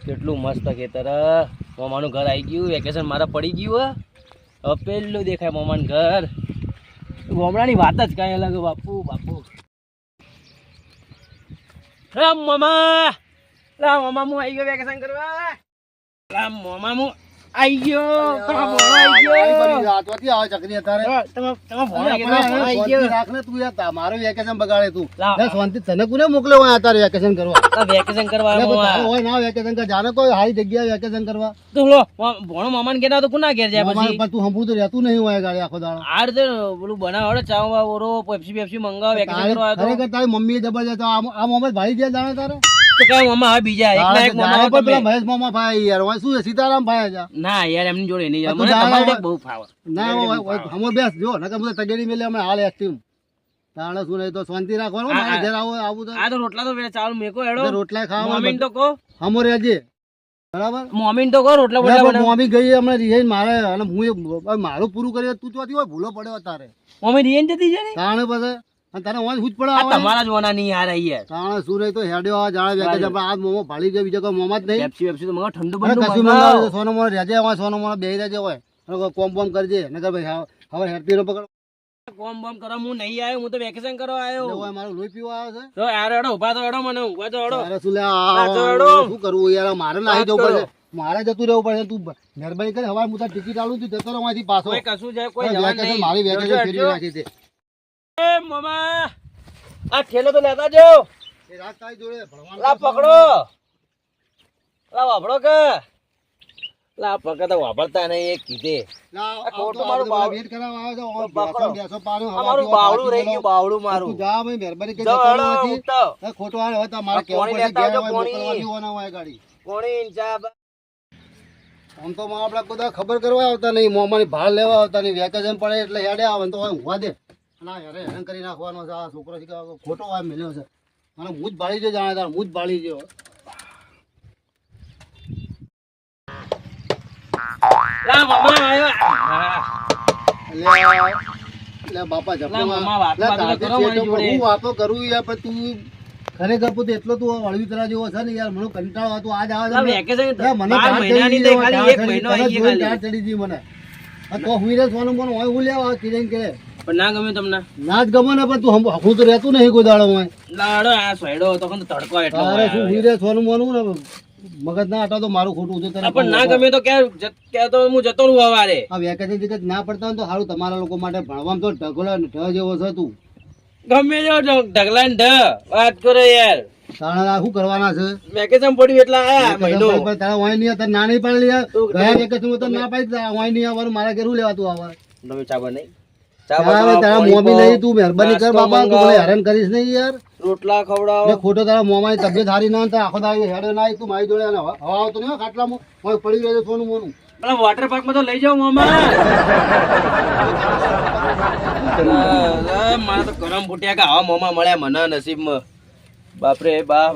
કેટલું મસ્ત ખેતર. મામાનું ઘર આવી ગયું. વેકેશન મારા પડી ગયું. હવે પેલું દેખાય મામાનું ઘર. ગામડાની વાત જ કાંઈ અલગ. બાપુ રામ મામા. રામ મામા હું આવી ગયો વેકેશન કરવા. રામ મામા હું આવી ગયો. મારું વેકેશન બગાડે તું. શાંતિ તને કોને મોકલ્યો અત્યારે વેકેશન કરવા? વેકેશન કરવા ના વેકેશન કર જાને કોઈ સારી જગ્યાએ વેકેશન કરવા. તો ભણો મામાને કહેતા તો કોના ઘેર જાય પછી? તું હંભું તો રહેતું નહીં હોય ગાડી આખો દાડો. આ રીતે પેલું બનાવો ચા ઓરો પેપ્સી મંગાવો વેકેશન કરવા. ખરેખર તારી મમ્મી જબરજસ્ત. આ મોહમ્મદ ભાઈ જે જાણે તારે તો કઈ મામા હવે બીજા એક મામા પેલા મહેશ મામા ભાઈ યાર શું છે? સીતારામ ભાઈ છે. ના યાર એમની જોડે નહીં જાય. મને તમારે બહુ ફાવે. ના હમો બેસ જો નકર હું તગેડી મેલે અમે હાલ એક્ટિવ તાણે શું નહીં તો શાંતિ રાખવાનું. મારા ઘેર આવું તો આ તો રોટલા તો ચાલુ મેકો હેડો. રોટલા ખાવા મોમીન તો કહો. હમો રહેજે બરાબર. મોમીન તો કહો રોટલા બોટલા. મોમી ગઈ હમણાં રિહાઈ મારે અને હું મારું પૂરું કરી તું ચોથી હોય ભૂલો પડ્યો તારે. મોમી રિયન જતી છે ને તાણે પછી તારે વાંચ જ પડે. તમારા જ વાના નહીં યાર યાર. તાણે શું નહીં તો હેડ્યો જાણે વેકેશન પણ આ મોમો ભાળી ગયો. બીજો કોઈ મોમાં જ નહીં. પેપ્સી તો મંગાવો. ઠંડુ કશું બંડુ મંગાવો. સોનો મોનો રહેજે હોય. સોનો મોનો બેહી રહેજે હોય. કોમ બોમ કરજે નકર ભાઈ હવે હેડતી નો પકડ. કોમ બોમ કરો. હું નહીં આવ્યો. હું તો વેકેશન કરવા આવ્યો. મારું લોહી પીવા આવે છે તો યાર હેડો ઉભા તો હેડો. મને ઉભા તો હેડો. અરે શું લે શું કરવું યાર? મારે નાહી જવું પડશે. મારે જતું રહેવું પડશે. તું મહેરબાની કરી હવે હું તાર ટિકિટ આલું તું જતો રહો અહીંથી પાછો. કોઈ કશું જાય કોઈ જવાનું નહીં. મારી વેકેશન ફેરવી નાખી દે. એ મામા આ થેલો તો લેતા જો. એ રાત તારી જોડે ભણવાનું લા પકડો. લા વાપડો કે લા પકડ તો વાપરતા નહીં. એક કીધે ખોટું મારું વેટ કરાવવા આવે છે. બેસો પાડો મારું બાવળું રહી ગયું. બાવળું મારું જા ભાઈ મહેરબાની કરી ખોટું આવે હવે તમારે કેવું પડશે. ઘેર હોય મોકલવાની હોના હોય ગાડી કોણી ચા આમ તો આપડે બધા ખબર કરવા આવતા નહીં. મોમાની ભાળ લેવા આવતા નહીં. વેકેશન પડે એટલે હેડે આવે તો ઊંઘવા દે. ના યાર હેરાન કરી નાખવાનો છે આ છોકરો. ખોટો હોય મેલ્યો છે અને હું જ ભાળી જો જાણે તાર હું જ ભાળી જો. બાપા હું વાતો કરું યાર પણ તું ખરેખર પોતે એટલો તું વળવી તરા જેવો છે ને યાર. મને કંટાળો હતો આજ આવે મને ચડી ગઈ મને. તો હુઈ રે સોનું મને હોય હું લેવા કિરણ કે પણ ના ગમે તમને? ના જ ગમે ને પણ તું હું તો રહેતું નહીં કોઈ દાડો હોય. લાડો આ સોયડો તો તડકો એટલો. અરે શું હુઈ રે સોનું મોનું ને મગજ ના આટા તો મારું ખોટું છે. પણ ના ગમે તો કે તો હું જતો રહું હવારે. આ વેકેશન ટિકિટ ના પડતા હોય તો સારું તમારા લોકો માટે. ભણવામાં તો ઢગલા ઢ જેવો છે તું. ગમે તેવો ઢગલા ને ઢ વાત કરો યાર. તારા શું કરવાના છે? વેકેશન પડ્યું એટલે આયા મહિનો. તારા વાય નહીં તાર ના નહીં પાડી યાર. ગયા વેકેશન તો ના પાડી વાય નહીં આવવાનું. મારા ઘેર શું લેવા તું આવે? તમે ચા બનાવી તારા મોમી નહીં. તું મહેરબાની કર બાપા. તું મને હેરાન કરીશ નહીં યાર. રોટલા ખવડાવો. ખોટો તારા મોમાની તબિયત સારી ના હોય આખો દાડો હેડે ના તું મારી જોડે હવા આવતો નહીં ખાટલામાં પડી રહેજો સોનું મોનું. વોટર પાર્ક માં તો લઈ જાઓ મામા. મારે તો ગરમ ફૂટ્યા કે આવા મોમા મળ્યા મને નસીબમાં. બાપરે બાપ.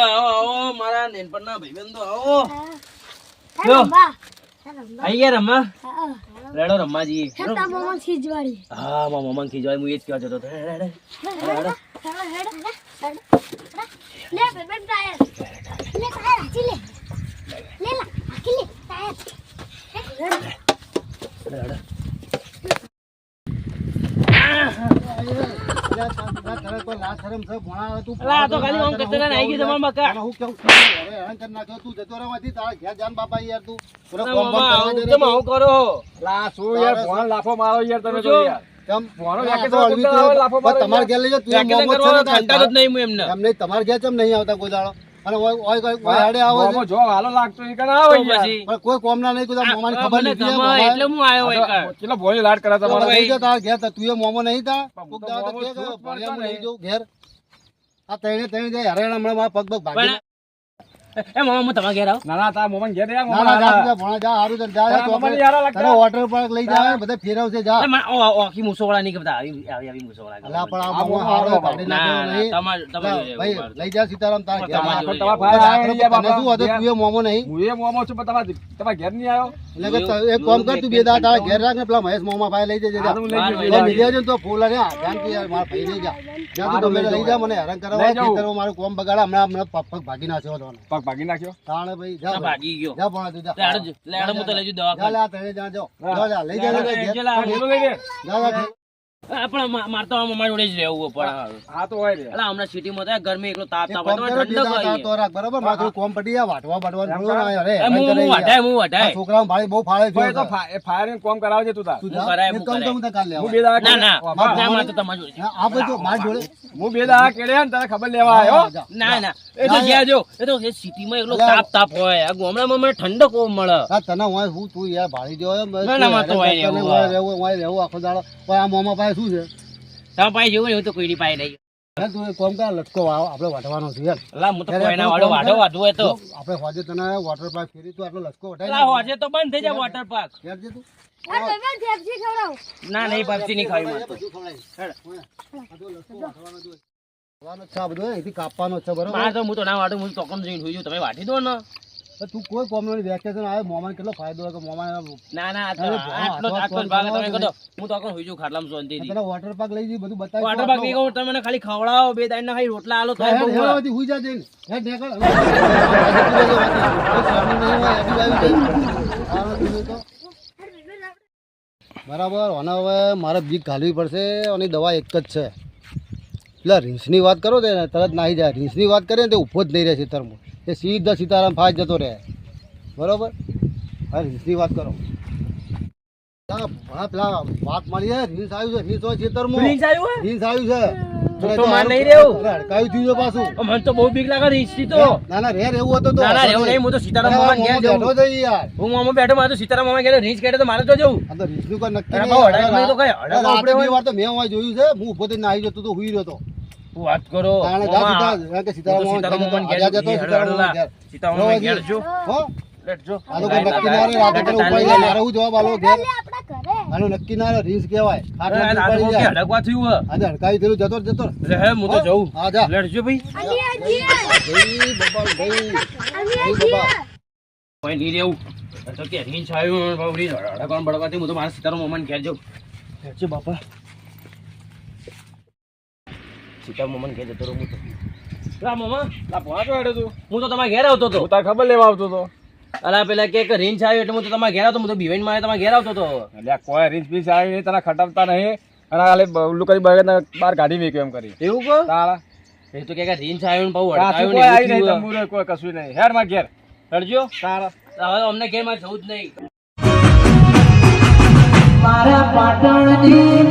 આવો મારા નેનપણના ભાઈબંધો આવો. અહીંયા રમવા રેડો રમવા જઈએ. હા મામા ખીજવાડી. હું એ જ કહેવા જતો હતો. તમારે ઘેર લઈ જાઓ. તમારે ઘેર ચમ નહીં આવતા કોઈ દાડો. અને કોઈ કોમ ના નહીં. ખબર તું મોમો નહીં તા ઘેર આ તને જાય હરે હમણાં પગ પગ ભાગી. એ મામા હું તમારા ઘેર આવું. ના તારા મોમન ઘેર જા. વોટર પાર્ક લઈ જાય બધા ફેરવશે જા. ઓખી મૂસોવાળા નહીં કરતા. આવી મૂસોવાળા લઈ જા સીતારામ તાર ઘેર. તમારા તું મોમો નહીં. હું એ મોમો છું પણ તમારા ઘેર નહીં આવ્યો. એટલે કે એક કામ કર તું બે દાડા તારા ઘેર રાખ ને પેલા મહેશ મોમાં ભાઈ લઈ જજે હા, તો હું લઈ જઉં. લઈ જજો તો ફૂલ અને ધ્યાન કે યાર મારા ભાઈ લઈ જા જ્યાં તું તમે લઈ જા મને હેરાન કરવા લઈ જાઉં. ખેતરમાં મારું કોમ બગાડા હમણાં પગ ભાગી નાખ્યો હતો પગ ભાગી નાખ્યો. તાણે ભાઈ આ જા ભાગી ગયો જા પણ તું જા લેડો હું તો લઈ જઉં જા દવાખાને. લે આ તને જા જો જા લઈ જા પેલું લઈ લે. જા પણ મારે તો મારા જોડે જ રહેવું પણ હા તો હોય રે. એટલે હમણાં સિટીમાં તો ગરમી એકલો તાપ તાપ કોમ હોય કરો તો ઠંડક બીજા હોય તો રાખ બરાબર મારું કોમ પડી જાય વાટવા બાટવાનું થોડું ના અરે એ હું વઢાય છોકરાઓ ભાઈ બહુ ફાળે તો એ તો છે ફાયર ને કોમ કરાવજે તું તાર. તું હું જા કરાય, એક હું કામ તો કરાય. હું તને કાલ લેવા હું બે દાડા ના ના વાપા. ના મારે તો તમારી જોડે. હા, આ બધું માર જોડે હું બે દાડા કેળે ને તારે ખબર લેવા આવ્યો. જા. ના ના એ તો ગયા જો એ તો એ સિટીમાં એકલો તાપ તાપ હોય આ ગામડામાં મને ઠંડક બહુ મળે. હા, તને હોય હું તું યાર ભાળી દેવો એમ બસ ના, ના, મારે તો તું હોય હેરાન રહેવું, કરને હા. હોય રહેવું આખો દાડો પણ આ મોમાં પાસે શું છે તારા પાસે જેવું ને એવું તો કોઈની પાસે નહીં. યાર તું એક કામ કર લટકો આપણે વાટવાનો છે યાર અલા હું તો કોઈના વાળો વાઢો વાઢવું હોય તો આપણે હોજે તને વોટર પાર્ક ફેરી તું આટલો લટકો વટાઈ અલા હોજે તો બંધ થઈ જાય વોટર પાર્ક. યાર જે તું ના નહીં પક્ષી નહીં ખાવી મારે તો. બધું ખવડાવીશ. આ તો લટકો વાટવાનો જોઈએ. વાટવાનો જ છે આ બધું અહીંથી કાપવાનો જ છે બરોબર મારે તો હું તો ના વાઢું હું તો ચોકન જઈને સુઈ જાઉં. તમે વાઢી દો ને. તો તું કોઈ કોમનો વેકેશન આવે મોમાં કેટલો ફાયદો હોય કે મોમાં ના ના અરે, આટલો હા, આટલો જ ભાગ તમે કહો તો હું તો ચોકન સુઈ જાઉં ખાટલામાં શાંતિથી. તને વોટર પાર્ક લઈ જઈ બધું બતાવી વોટર પાર્ક નહીં કહું તમે મને ખાલી ખવડાવો બે દાઈના ખાલી રોટલા આલો તો બહુ હોય. હુઈ જા જઈને હેડ નેકળ બરાબર અને હવે મારે બીક ઘાલવી પડશે અને દવા એક જ છે એટલે રીંછની વાત કરો તે તરત નાહી જાય રીંછની વાત કરીએ ને તે ઊભો જ નહીં રહે ખેતરમાં એ સીધા સીતારામ ફાજ જતો રહે બરોબર હા રીંછની વાત કરો પેલા વાત મળી છે રીંછ આવ્યું છે રીંછ હોય ખેતરમાં પ્રિન્સ આવ્યું હે? રીંછ આવ્યું છે તો માર નહીં રહેવું. હડકાયું થયું છે પાછું મને તો બહુ બીક લાગે રીંછથી તો. ના ના રેર એવું હતું તો ના ના રહેવું નહીં હું તો સીતારામ મામા ઘેર બેઠો જવું. છે યાર હું મામા બેઠો મારે તો સીતારામ મામા ઘેર રીંછ કાઢે તો મારે તો જવું. આ તો રીંછનું કોઈ નક્કી અરે નહીં. બહુ હડાકમાં તો કઈ હડાક રાતે આપણે બે હોય. વાર તો મેં અહીંયા જોયું છે હું ઊભો થઈને નાહી જતો તો હુઈ રહ્યો હતો શું વાત કરો તાણે જા મામા, સીધા કે હું તો સીતારામ સીતારામ મામા મામાને ઘેર ઘેર જતો જતો, સીતારામ મામા ઘેર. સીતારામ મામાને ઘેર જો. હો લેટજો. આ તો કોઈ નક્કી ના રહે રાતે તને ઉપાડી જાય મારે હું જવાબ આલો ઘેર આનું નક્કી ના રહે રીંછ કહેવાય અરે ખાટલા આ તો ઉપાડી કોકે જાય હડકવા થયું હે. આજે હડકાવી થયેલું જતો જ જતો રહે. એટલે હે હું તો જઉં. હા જા લેટજો ભાઈ. ભાઈ બાબા ભાઈ બાબા કોઈ નહીં રહેવું. આ તો કે રીંછ આવ્યું બાપુ રીંછ હડકવાનું બડકવાથી હું તો મારા સીતારામ મામાને ઘેર જઉં. લેટજો બાપા. સીતારામ મામાને ઘેર જતો રહું હું તો. લા મામા લા પહોંચો હેડે તું. હું તો તમારા ઘેર આવતો હતો. હું તાર ખબર લેવા આવતો તો. અલા પેલા કે રીંછ આવ્યું એટલે હું તો તમારા ઘેર આવતો હું તો બિવાઈન માં તમારા ઘેર આવતો હતો. એટલે આ કોઈ રીંછ બીચ આવી નહીં તને ખટાવતા નહીં અને ખાલી ઉલ્લું કરી બહાર કાઢી મૂક્યું એમ કરી એવું કહો તારા એ તો કે રીંછ આવ્યું ને બહુ પાછું હડકાયું કોઈ ને આવી એવું નહીં થયું. તંબુરે કોઈ કશું નહીં હેર માં ઘેર હડજો તારા હવે અમને ઘેર માં જવું જ નહીં. મારા પાટણની